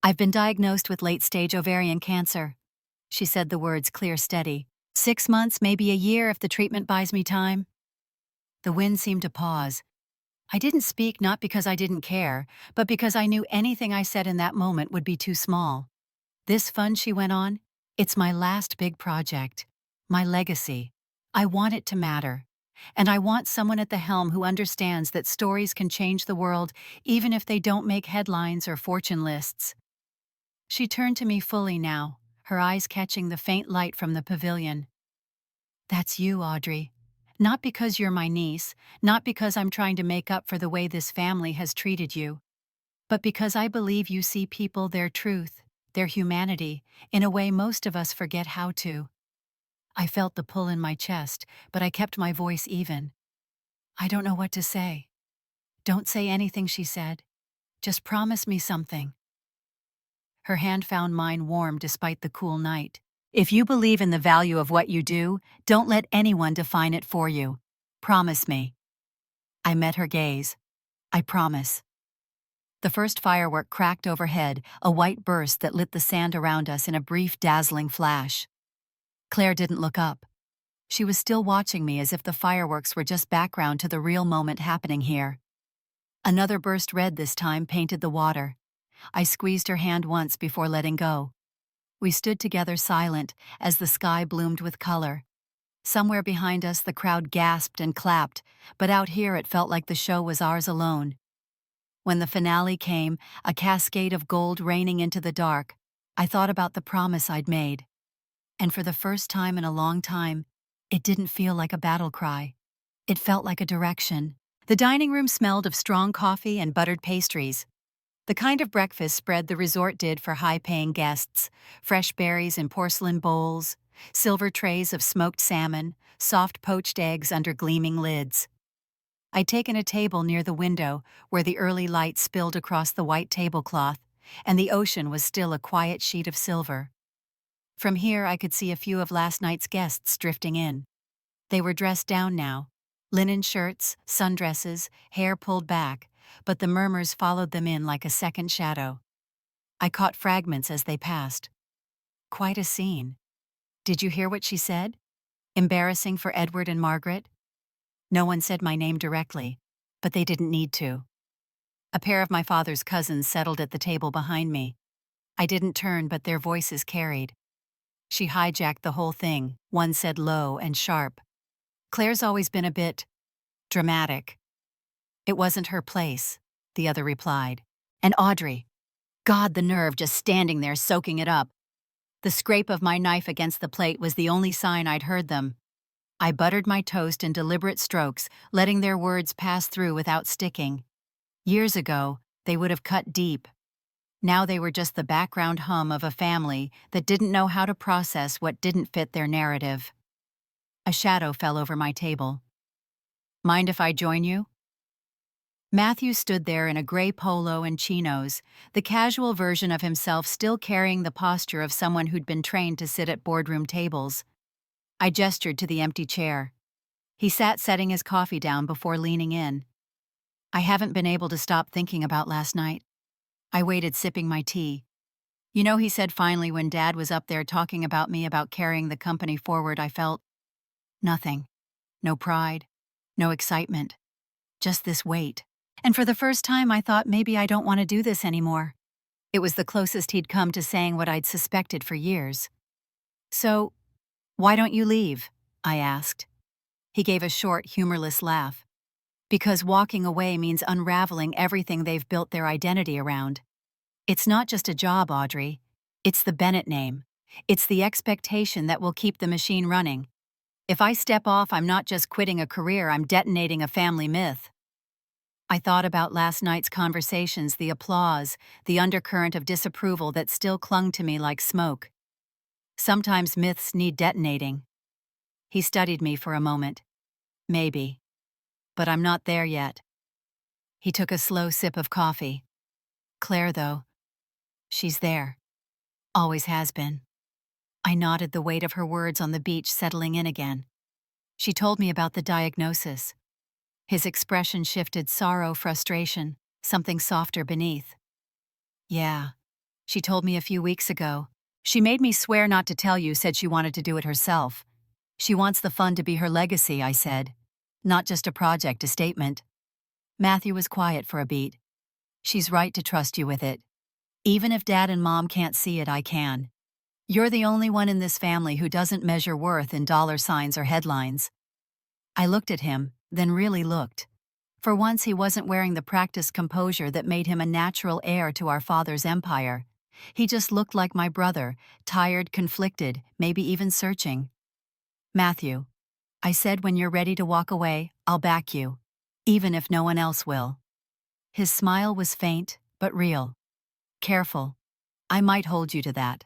"I've been diagnosed with late-stage ovarian cancer." She said the words clear, steady. 6 months, maybe a year if the treatment buys me time." The wind seemed to pause. I didn't speak, not because I didn't care, but because I knew anything I said in that moment would be too small. "This fund," she went on, "it's my last big project. My legacy. I want it to matter. And I want someone at the helm who understands that stories can change the world even if they don't make headlines or fortune lists." She turned to me fully now, her eyes catching the faint light from the pavilion. "That's you, Audrey. Not because you're my niece, not because I'm trying to make up for the way this family has treated you, but because I believe you see people, their truth, their humanity, in a way most of us forget how to." I felt the pull in my chest, but I kept my voice even. "I don't know what to say." "Don't say anything," she said. "Just promise me something." Her hand found mine warm despite the cool night. If you believe in the value of what you do, don't let anyone define it for you. Promise me. I met her gaze. I promise. The first firework cracked overhead, a white burst that lit the sand around us in a brief, dazzling flash. Claire didn't look up. She was still watching me as if the fireworks were just background to the real moment happening here. Another burst, red this time, painted the water. I squeezed her hand once before letting go. We stood together silent as the sky bloomed with color. Somewhere behind us the crowd gasped and clapped, but out here it felt like the show was ours alone. When the finale came, a cascade of gold raining into the dark, I thought about the promise I'd made. And for the first time in a long time, it didn't feel like a battle cry. It felt like a direction. The dining room smelled of strong coffee and buttered pastries. The kind of breakfast spread the resort did for high-paying guests: fresh berries in porcelain bowls, silver trays of smoked salmon, soft poached eggs under gleaming lids. I'd taken a table near the window where the early light spilled across the white tablecloth, and the ocean was still a quiet sheet of silver. From here I could see a few of last night's guests drifting in. They were dressed down now, linen shirts, sundresses, hair pulled back, but the murmurs followed them in like a second shadow. I caught fragments as they passed. Quite a scene. Did you hear what she said? Embarrassing for Edward and Margaret? No one said my name directly, but they didn't need to. A pair of my father's cousins settled at the table behind me. I didn't turn, but their voices carried. She hijacked the whole thing, one said low and sharp. Claire's always been a bit dramatic. It wasn't her place, the other replied. And Audrey. God, the nerve just standing there soaking it up. The scrape of my knife against the plate was the only sign I'd heard them. I buttered my toast in deliberate strokes, letting their words pass through without sticking. Years ago, they would have cut deep. Now they were just the background hum of a family that didn't know how to process what didn't fit their narrative. A shadow fell over my table. Mind if I join you? Matthew stood there in a gray polo and chinos, the casual version of himself still carrying the posture of someone who'd been trained to sit at boardroom tables. I gestured to the empty chair. He sat setting his coffee down before leaning in. I haven't been able to stop thinking about last night. I waited, sipping my tea. You know, he said finally when Dad was up there talking about me, about carrying the company forward, I felt nothing. No pride, no excitement. Just this weight. And for the first time I thought maybe I don't want to do this anymore. It was the closest he'd come to saying what I'd suspected for years. So, why don't you leave? I asked. He gave a short, humorless laugh. Because walking away means unraveling everything they've built their identity around. It's not just a job, Audrey. It's the Bennett name. It's the expectation that will keep the machine running. If I step off, I'm not just quitting a career, I'm detonating a family myth. I thought about last night's conversations, the applause, the undercurrent of disapproval that still clung to me like smoke. Sometimes myths need detonating. He studied me for a moment. Maybe. But I'm not there yet. He took a slow sip of coffee. Claire, though, she's there. Always has been. I nodded, the weight of her words on the beach settling in again. She told me about the diagnosis. His expression shifted: sorrow, frustration, something softer beneath. Yeah, she told me a few weeks ago. She made me swear not to tell you, said she wanted to do it herself. She wants the fund to be her legacy, I said. Not just a project, a statement. Matthew was quiet for a beat. She's right to trust you with it. Even if Dad and Mom can't see it, I can. You're the only one in this family who doesn't measure worth in dollar signs or headlines. I looked at him, then really looked. For once he wasn't wearing the practiced composure that made him a natural heir to our father's empire. He just looked like my brother, tired, conflicted, maybe even searching. Matthew, I said, when you're ready to walk away, I'll back you, even if no one else will. His smile was faint, but real. Careful. I might hold you to that.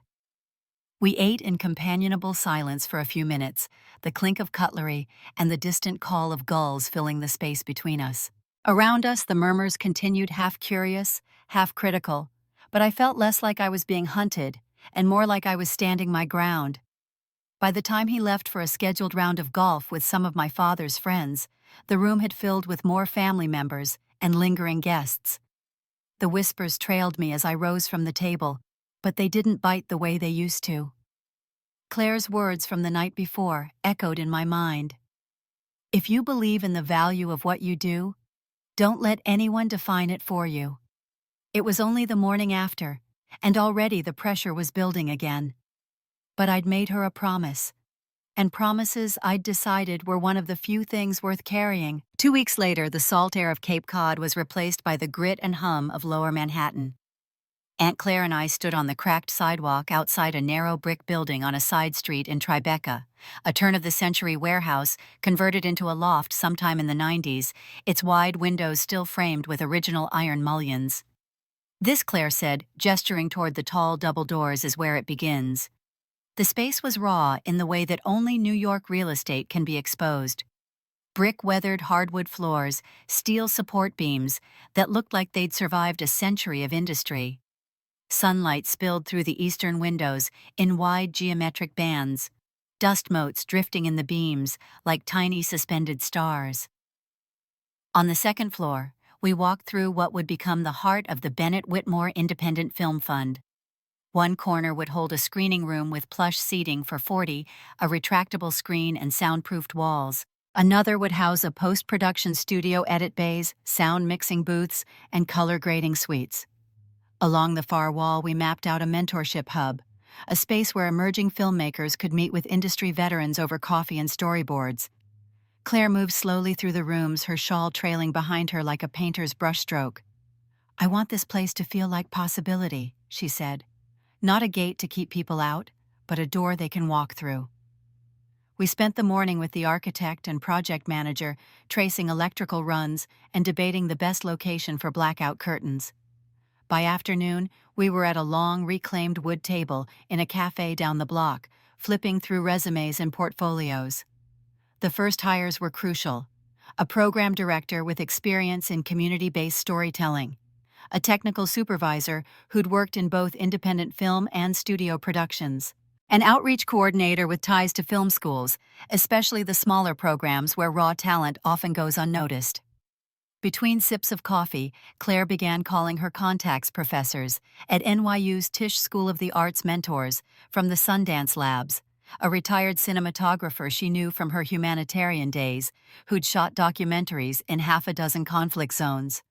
We ate in companionable silence for a few minutes, the clink of cutlery and the distant call of gulls filling the space between us. Around us, the murmurs continued, half curious, half critical, but I felt less like I was being hunted and more like I was standing my ground. By the time he left for a scheduled round of golf with some of my father's friends, the room had filled with more family members and lingering guests. The whispers trailed me as I rose from the table, but they didn't bite the way they used to. Claire's words from the night before echoed in my mind. If you believe in the value of what you do, don't let anyone define it for you. It was only the morning after, and already the pressure was building again. But I'd made her a promise, and promises I'd decided were one of the few things worth carrying. 2 weeks later, the salt air of Cape Cod was replaced by the grit and hum of Lower Manhattan. Aunt Claire and I stood on the cracked sidewalk outside a narrow brick building on a side street in Tribeca, a turn-of-the-century warehouse converted into a loft sometime in the 90s, its wide windows still framed with original iron mullions. This, Claire said, gesturing toward the tall double doors, is where it begins. The space was raw in the way that only New York real estate can be exposed. Brick-weathered hardwood floors, steel support beams that looked like they'd survived a century of industry. Sunlight spilled through the eastern windows in wide geometric bands, dust motes drifting in the beams like tiny suspended stars. On the second floor, we walked through what would become the heart of the Bennett Whitmore Independent Film Fund. One corner would hold a screening room with plush seating for 40, a retractable screen and soundproofed walls. Another would house a post-production studio, edit bays, sound mixing booths, and color grading suites. Along the far wall, we mapped out a mentorship hub, a space where emerging filmmakers could meet with industry veterans over coffee and storyboards. Claire moved slowly through the rooms, her shawl trailing behind her like a painter's brushstroke. "I want this place to feel like possibility," she said. "Not a gate to keep people out, but a door they can walk through." We spent the morning with the architect and project manager, tracing electrical runs and debating the best location for blackout curtains. By afternoon, we were at a long, reclaimed wood table in a cafe down the block, flipping through resumes and portfolios. The first hires were crucial: a program director with experience in community-based storytelling, a technical supervisor who'd worked in both independent film and studio productions, an outreach coordinator with ties to film schools, especially the smaller programs where raw talent often goes unnoticed. Between sips of coffee, Claire began calling her contacts, professors at NYU's Tisch School of the Arts, mentors from the Sundance Labs, a retired cinematographer she knew from her humanitarian days, who'd shot documentaries in half a dozen conflict zones.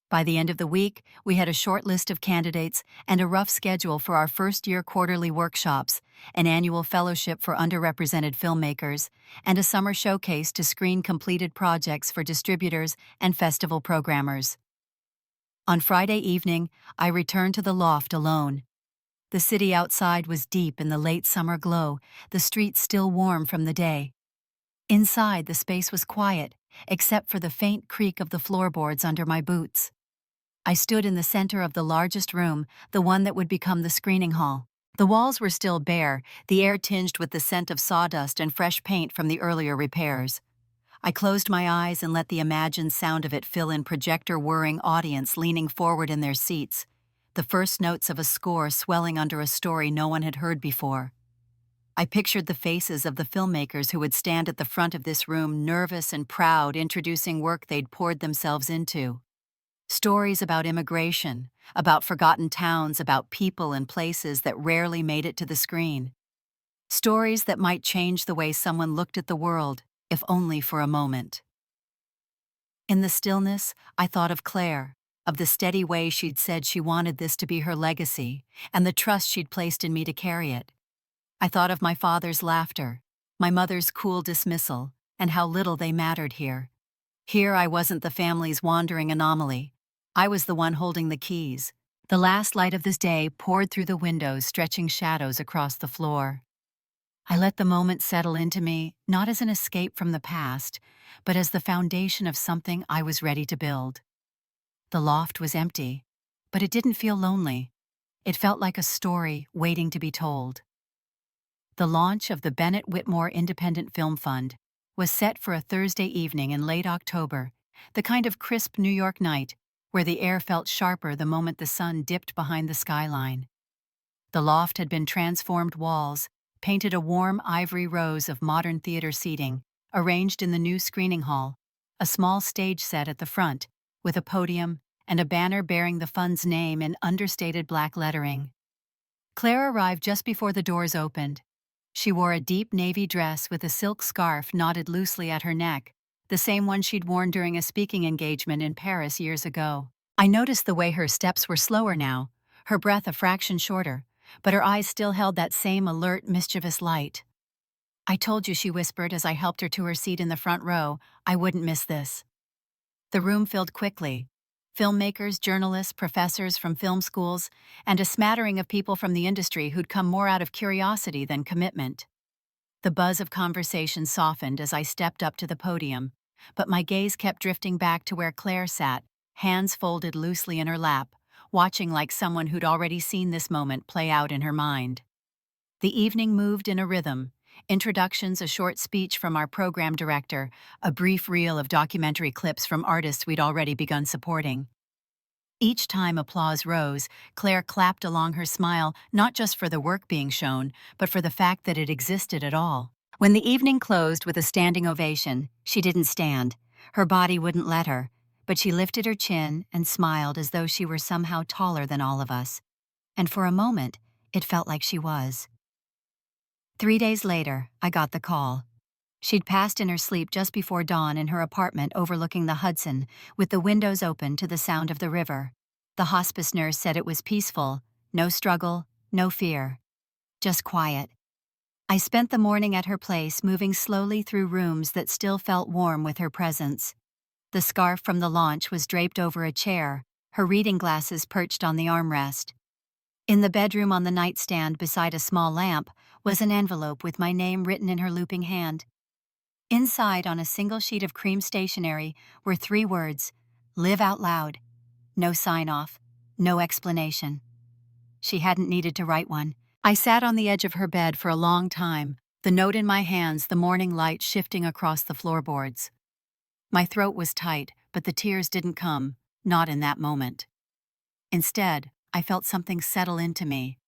By the end of the week, we had a short list of candidates and a rough schedule for our first-year quarterly workshops, an annual fellowship for underrepresented filmmakers, and a summer showcase to screen completed projects for distributors and festival programmers. On Friday evening, I returned to the loft alone. The city outside was deep in the late summer glow, the streets still warm from the day. Inside, the space was quiet, except for the faint creak of the floorboards under my boots. I stood in the center of the largest room, the one that would become the screening hall. The walls were still bare, the air tinged with the scent of sawdust and fresh paint from the earlier repairs. I closed my eyes and let the imagined sound of it fill in projector-whirring audience leaning forward in their seats, the first notes of a score swelling under a story no one had heard before. I pictured the faces of the filmmakers who would stand at the front of this room, nervous and proud, introducing work they'd poured themselves into. Stories about immigration, about forgotten towns, about people and places that rarely made it to the screen. Stories that might change the way someone looked at the world, if only for a moment. In the stillness, I thought of Claire, of the steady way she'd said she wanted this to be her legacy, and the trust she'd placed in me to carry it. I thought of my father's laughter, my mother's cool dismissal, and how little they mattered here. Here I wasn't the family's wandering anomaly. I was the one holding the keys. The last light of this day poured through the windows, stretching shadows across the floor. I let the moment settle into me, not as an escape from the past, but as the foundation of something I was ready to build. The loft was empty, but it didn't feel lonely. It felt like a story waiting to be told. The launch of the Bennett Whitmore Independent Film Fund was set for a Thursday evening in late October, the kind of crisp New York night where the air felt sharper the moment the sun dipped behind the skyline. The loft had been transformed walls, painted a warm ivory rose of modern theater seating, arranged in the new screening hall, a small stage set at the front, with a podium and a banner bearing the fund's name in understated black lettering. Claire arrived just before the doors opened. She wore a deep navy dress with a silk scarf knotted loosely at her neck, the same one she'd worn during a speaking engagement in Paris years ago. I noticed the way her steps were slower now, her breath a fraction shorter, but her eyes still held that same alert, mischievous light. "I told you," she whispered as I helped her to her seat in the front row, "I wouldn't miss this." The room filled quickly. Filmmakers, journalists, professors from film schools, and a smattering of people from the industry who'd come more out of curiosity than commitment. The buzz of conversation softened as I stepped up to the podium, but my gaze kept drifting back to where Claire sat, hands folded loosely in her lap, watching like someone who'd already seen this moment play out in her mind. The evening moved in a rhythm. Introductions, a short speech from our program director, a brief reel of documentary clips from artists we'd already begun supporting. Each time applause rose, Claire clapped along her smile, not just for the work being shown, but for the fact that it existed at all. When the evening closed with a standing ovation, she didn't stand. Her body wouldn't let her, but she lifted her chin and smiled as though she were somehow taller than all of us. And for a moment, it felt like she was. 3 days later, I got the call. She'd passed in her sleep just before dawn in her apartment overlooking the Hudson, with the windows open to the sound of the river. The hospice nurse said it was peaceful, no struggle, no fear. Just quiet. I spent the morning at her place, moving slowly through rooms that still felt warm with her presence. The scarf from the launch was draped over a chair, her reading glasses perched on the armrest. In the bedroom on the nightstand beside a small lamp was an envelope with my name written in her looping hand. Inside, on a single sheet of cream stationery, were 3 words: "Live out loud." No sign-off, no explanation. She hadn't needed to write one. I sat on the edge of her bed for a long time, the note in my hands, the morning light shifting across the floorboards. My throat was tight, but the tears didn't come, not in that moment. Instead, I felt something settle into me.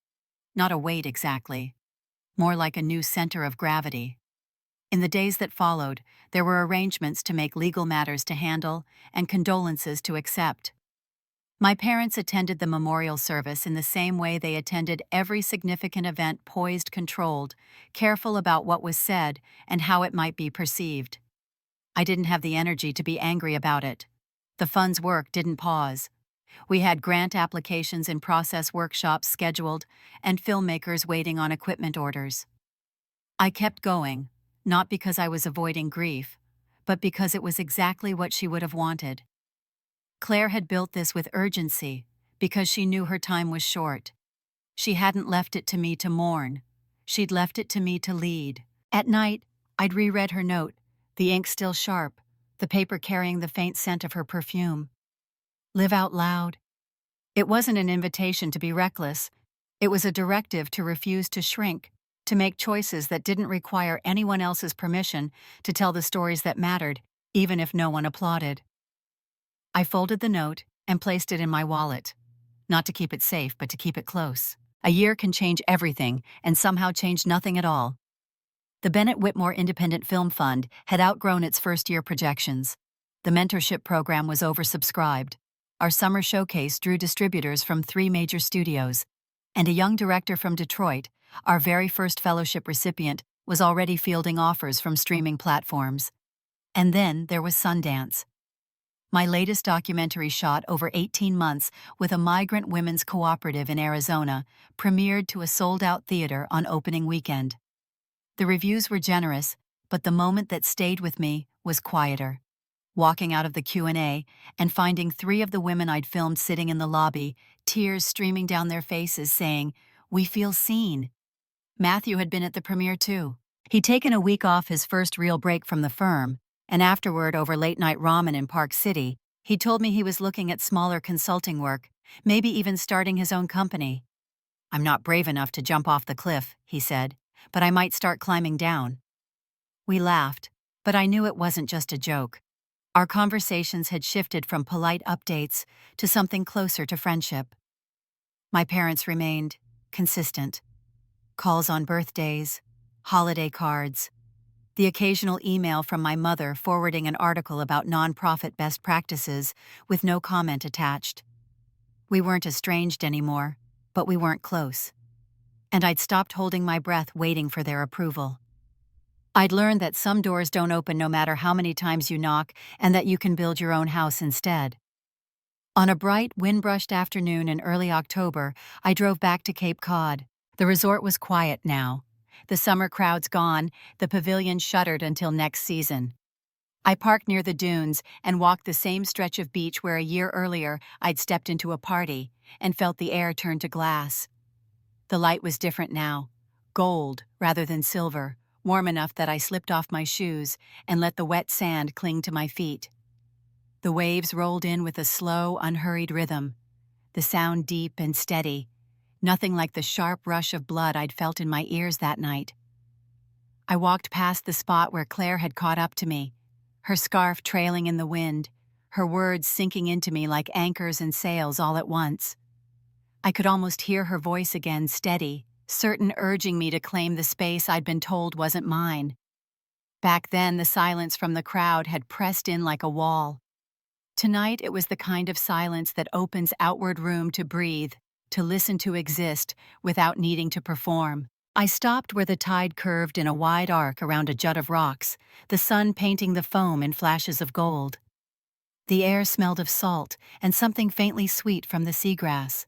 Not a weight exactly, more like a new center of gravity. In the days that followed, there were arrangements to make legal matters to handle and condolences to accept. My parents attended the memorial service in the same way they attended every significant event, poised, controlled, careful about what was said and how it might be perceived. I didn't have the energy to be angry about it. The fund's work didn't pause. We had grant applications and process workshops scheduled, and filmmakers waiting on equipment orders. I kept going, not because I was avoiding grief, but because it was exactly what she would have wanted. Claire had built this with urgency, because she knew her time was short. She hadn't left it to me to mourn. She'd left it to me to lead. At night, I'd reread her note, the ink still sharp, the paper carrying the faint scent of her perfume. Live out loud. It wasn't an invitation to be reckless. It was a directive to refuse to shrink, to make choices that didn't require anyone else's permission, to tell the stories that mattered, even if no one applauded. I folded the note and placed it in my wallet. Not to keep it safe, but to keep it close. A year can change everything, and somehow change nothing at all. The Bennett Whitmore Independent Film Fund had outgrown its first-year projections. The mentorship program was oversubscribed. Our summer showcase drew distributors from 3 major studios, and a young director from Detroit, our very first fellowship recipient, was already fielding offers from streaming platforms. And then there was Sundance. My latest documentary, shot over 18 months with a migrant women's cooperative in Arizona, premiered to a sold-out theater on opening weekend. The reviews were generous, but the moment that stayed with me was quieter. Walking out of the Q&A and finding 3 of the women I'd filmed sitting in the lobby, tears streaming down their faces saying, "We feel seen." Matthew had been at the premiere too. He'd taken a week off his first real break from the firm, and afterward, over late-night ramen in Park City, he told me he was looking at smaller consulting work, maybe even starting his own company. "I'm not brave enough to jump off the cliff," he said, "but I might start climbing down." We laughed, but I knew it wasn't just a joke. Our conversations had shifted from polite updates to something closer to friendship. My parents remained consistent. Calls on birthdays, holiday cards, the occasional email from my mother forwarding an article about nonprofit best practices with no comment attached. We weren't estranged anymore, but we weren't close. And I'd stopped holding my breath waiting for their approval. I'd learned that some doors don't open no matter how many times you knock, and that you can build your own house instead. On a bright, wind-brushed afternoon in early October, I drove back to Cape Cod. The resort was quiet now. The summer crowds gone, the pavilion shuttered until next season. I parked near the dunes and walked the same stretch of beach where a year earlier I'd stepped into a party and felt the air turn to glass. The light was different now, gold rather than silver, warm enough that I slipped off my shoes and let the wet sand cling to my feet. The waves rolled in with a slow, unhurried rhythm, the sound deep and steady, nothing like the sharp rush of blood I'd felt in my ears that night. I walked past the spot where Claire had caught up to me, her scarf trailing in the wind, her words sinking into me like anchors and sails all at once. I could almost hear her voice again, steady, certain, urging me to claim the space I'd been told wasn't mine. Back then, the silence from the crowd had pressed in like a wall. Tonight, it was the kind of silence that opens outward room to breathe, to listen, to exist, without needing to perform. I stopped where the tide curved in a wide arc around a jut of rocks, the sun painting the foam in flashes of gold. The air smelled of salt and something faintly sweet from the seagrass.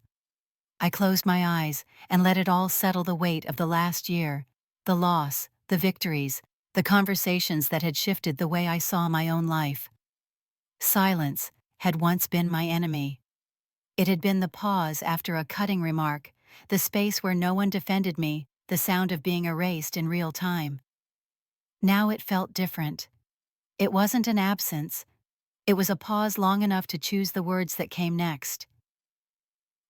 I closed my eyes and let it all settle, the weight of the last year, the loss, the victories, the conversations that had shifted the way I saw my own life. Silence had once been my enemy. It had been the pause after a cutting remark, the space where no one defended me, the sound of being erased in real time. Now it felt different. It wasn't an absence. It was a pause long enough to choose the words that came next.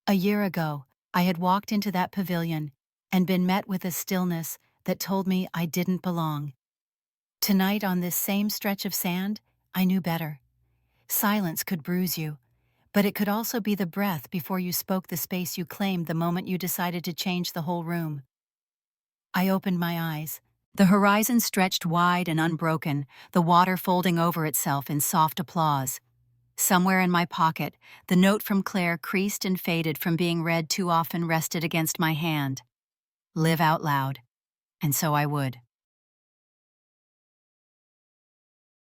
A year ago, I had walked into that pavilion and been met with a stillness that told me I didn't belong. Tonight, on this same stretch of sand, I knew better. Silence could bruise you, but it could also be the breath before you spoke, the space you claimed the moment you decided to change the whole room. I opened my eyes. The horizon stretched wide and unbroken, the water folding over itself in soft applause. Somewhere in my pocket, the note from Claire, creased and faded from being read too often, rested against my hand. Live out loud. And so I would.